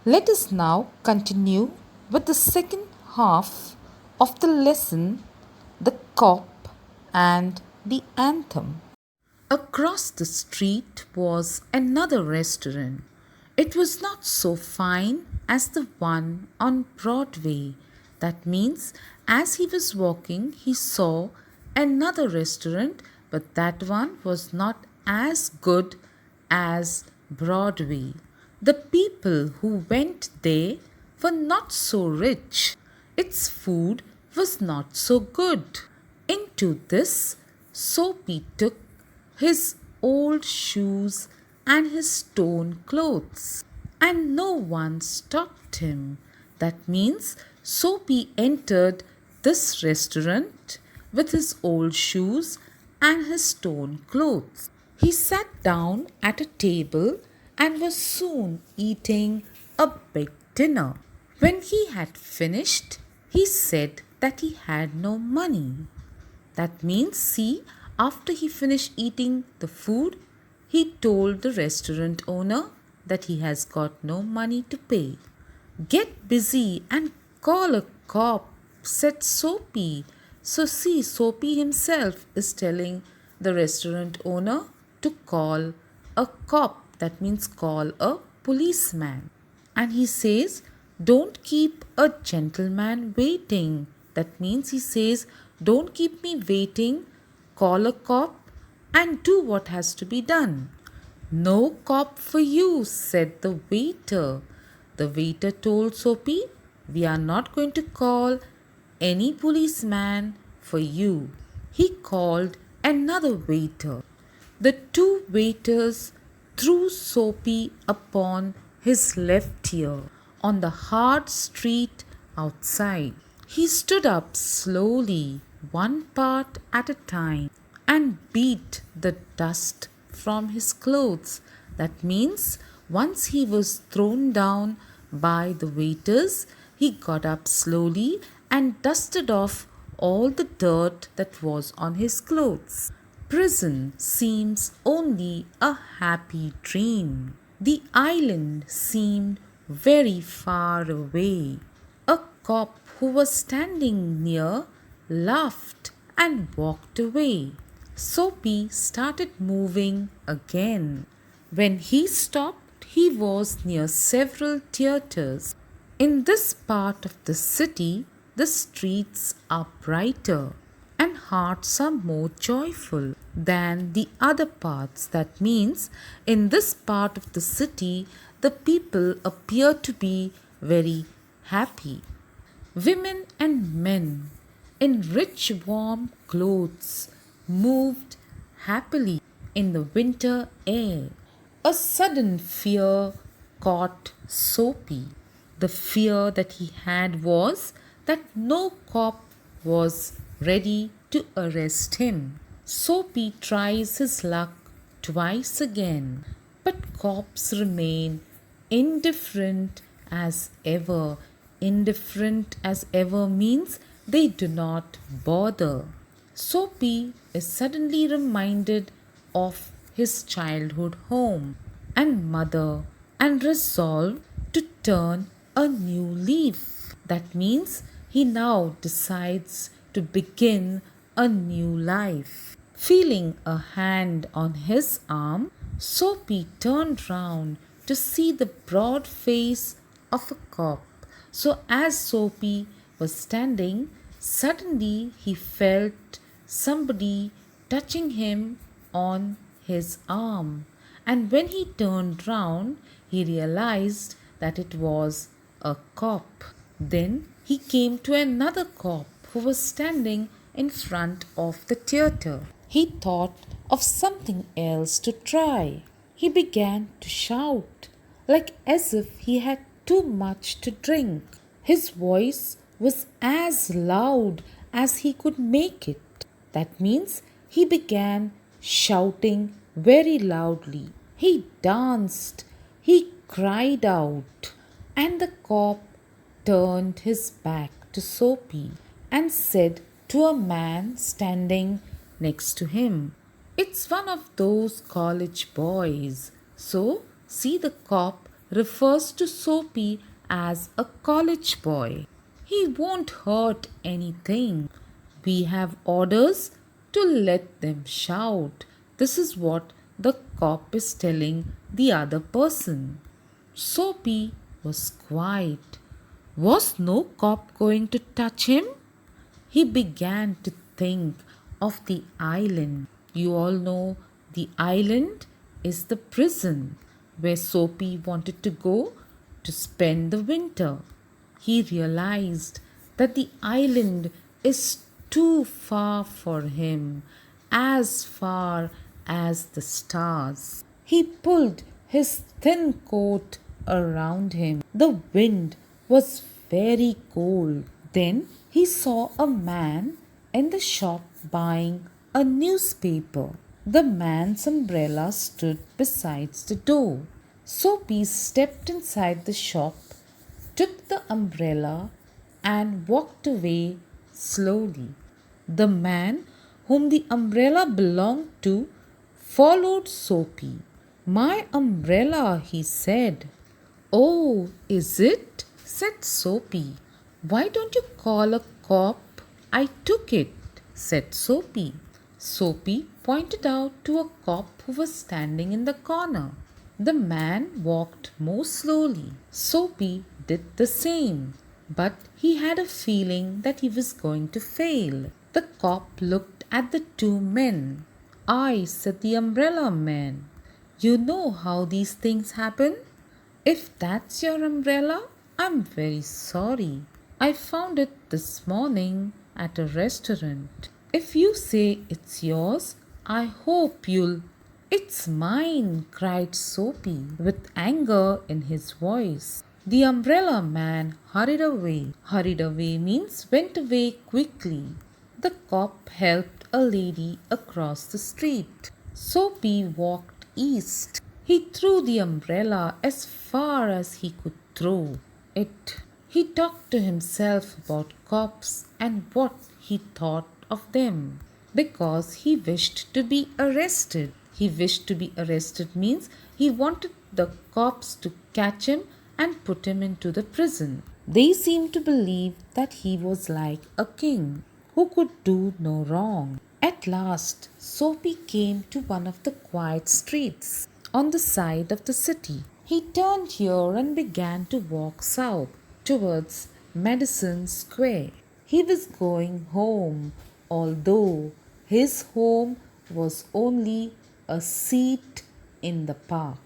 Let us now continue with the second half of the lesson, the cop and the anthem. Across the street was another restaurant. It was not so fine as the one on Broadway. That means, as he was walking, he saw another restaurant, but that one was not as good as Broadway. The people who went there were not so rich. Its food was not so good. Into this, Soapy took his old shoes and his torn clothes, and no one stopped him. That means Soapy entered this restaurant with his old shoes and his torn clothes. He sat down at a table and was soon eating a big dinner. When he had finished, he said that he had no money. That means, see, after he finished eating the food, he told the restaurant owner that he has got no money to pay. Get busy and call a cop, said Soapy. So, see, Soapy himself is telling the restaurant owner to call a cop. That means call a policeman. And he says, don't keep a gentleman waiting. That means he says, don't keep me waiting, call a cop and do what has to be done. No cop for you, said the waiter. The waiter told Soapy, we are not going to call any policeman for you. He called another waiter. The two waiters threw Soapy upon his left ear on the hard street outside. He stood up slowly, one part at a time, and beat the dust from his clothes. That means once he was thrown down by the waiters, he got up slowly and dusted off all the dirt that was on his clothes. Prison seems only a happy dream. The island seemed very far away. A cop who was standing near laughed and walked away. Soapy started moving again. When he stopped, he was near several theatres. In this part of the city, the streets are brighter and hearts are more joyful than the other parts. That means, in this part of the city, the people appear to be very happy. Women and men in rich warm clothes moved happily in the winter air. A sudden fear caught Soapy. The fear that he had was that no cop was ready to arrest him. Soapy tries his luck twice again, but cops remain indifferent as ever. Indifferent as ever means they do not bother. Soapy is suddenly reminded of his childhood home and mother and resolved to turn a new leaf. That means he now decides to begin a new life. Feeling a hand on his arm, Soapy turned round to see the broad face of a cop. So, as Soapy was standing, suddenly he felt somebody touching him on his arm. And when he turned round, he realized that it was a cop. Then he came to another cop who was standing in front of the theatre. He thought of something else to try. He began to shout, like as if he had too much to drink. His voice was as loud as he could make it. That means he began shouting very loudly. He danced, he cried out, and the cop turned his back to Soapy and said to a man standing next to him, "It's one of those college boys." So, see, the cop refers to Soapy as a college boy. He won't hurt anything. We have orders to let them shout. This is what the cop is telling the other person. Soapy was quiet. Was no cop going to touch him? He began to think of the island. You all know the island is the prison where Soapy wanted to go to spend the winter. He realized that the island is too far for him, as far as the stars. He pulled his thin coat around him. The wind was very cold. Then he saw a man in the shop buying a newspaper. The man's umbrella stood beside the door. Soapy stepped inside the shop, took the umbrella, and walked away slowly. The man whom the umbrella belonged to followed Soapy. My umbrella, he said. Oh, is it? Said Soapy. Why don't you call a cop? I took it, said Soapy. Soapy pointed out to a cop who was standing in the corner. The man walked more slowly. Soapy did the same, but he had a feeling that he was going to fail. The cop looked at the two men. I, said the umbrella man. You know how these things happen? If that's your umbrella, I'm very sorry. I found it this morning at a restaurant. If you say it's yours, I hope you'll. It's mine, cried Soapy with anger in his voice. The umbrella man hurried away. Hurried away means went away quickly. The cop helped a lady across the street. Soapy walked east. He threw the umbrella as far as he could throw it. He talked to himself about cops and what he thought of them because he wished to be arrested. He wished to be arrested means he wanted the cops to catch him and put him into the prison. They seemed to believe that he was like a king who could do no wrong. At last, Soapy came to one of the quiet streets on the side of the city. He turned here and began to walk south towards Madison Square. He was going home, although his home was only a seat in the park.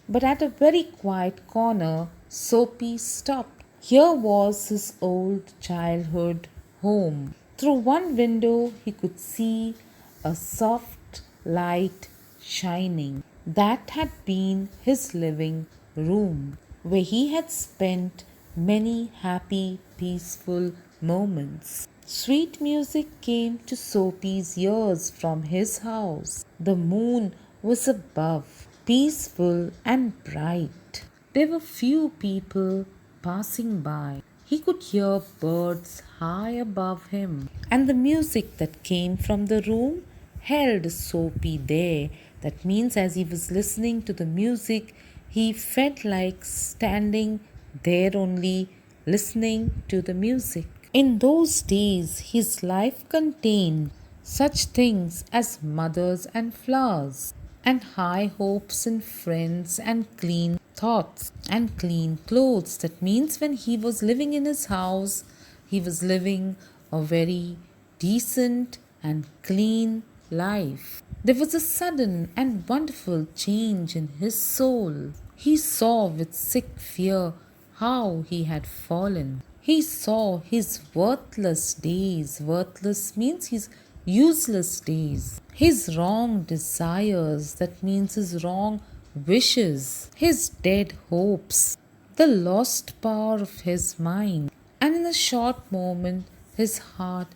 But at a very quiet corner, Soapy stopped. Here was his old childhood home. Through one window, he could see a soft light shining. That had been his living room, where he had spent many happy, peaceful moments. Sweet music came to Soapy's ears from his house. The moon was above, peaceful and bright. There were few people passing by. He could hear birds high above him, and the music that came from the room held Soapy there. That means, as he was listening to the music, he felt like standing there only, listening to the music. In those days, his life contained such things as mothers and flowers, and high hopes and friends, and clean thoughts and clean clothes. That means when he was living in his house, he was living a very decent and clean life. There was a sudden and wonderful change in his soul. He saw with sick fear how he had fallen. He saw his worthless days. Worthless means his useless days. His wrong desires, that means his wrong wishes. His dead hopes. The lost power of his mind. And in a short moment, his heart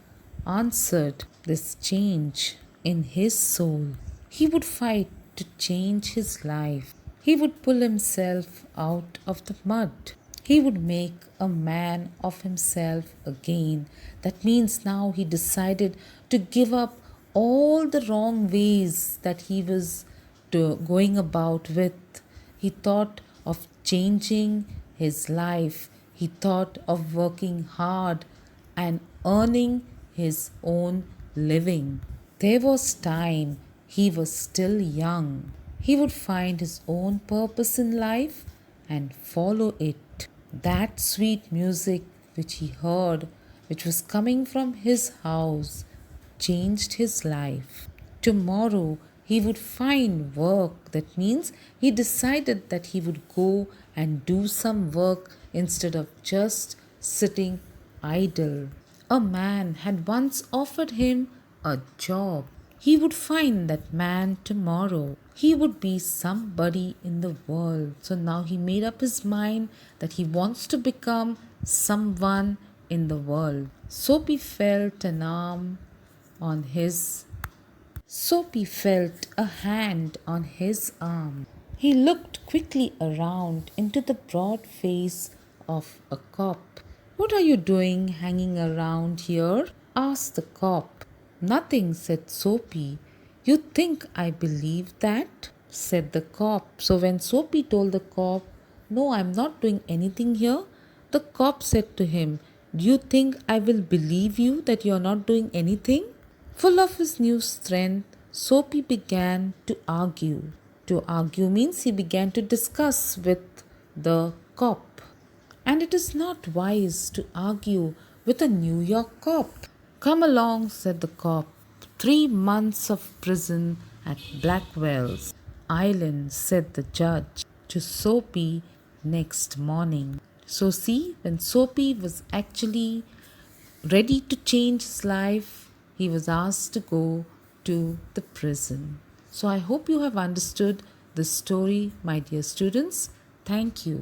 answered this change in his soul. He would fight to change his life. He would pull himself out of the mud. He would make a man of himself again. That means now he decided to give up all the wrong ways that he was going about with. He thought of changing his life. He thought of working hard and earning his own living. There was time. He was still young. He would find his own purpose in life and follow it. That sweet music which he heard, which was coming from his house, changed his life. Tomorrow he would find work. That means he decided that he would go and do some work instead of just sitting idle. A man had once offered him a job. He would find that man tomorrow. He would be somebody in the world. So now he made up his mind that he wants to become someone in the world. Soapy felt an arm on his Soapy felt a hand on his arm. He looked quickly around into the broad face of a cop. "What are you doing hanging around here?" asked the cop. "Nothing," said Soapy. "You think I believe that?" said the cop. So when Soapy told the cop, "No, I'm not doing anything here," the cop said to him, "Do you think I will believe you that you're not doing anything?" Full of his new strength, Soapy began to argue. To argue means he began to discuss with the cop. And it is not wise to argue with a New York cop. "Come along," said the cop. 3 months of prison at Blackwell's Island, said the judge to Soapy next morning. So see, when Soapy was actually ready to change his life, he was asked to go to the prison. So I hope you have understood this story, my dear students. Thank you.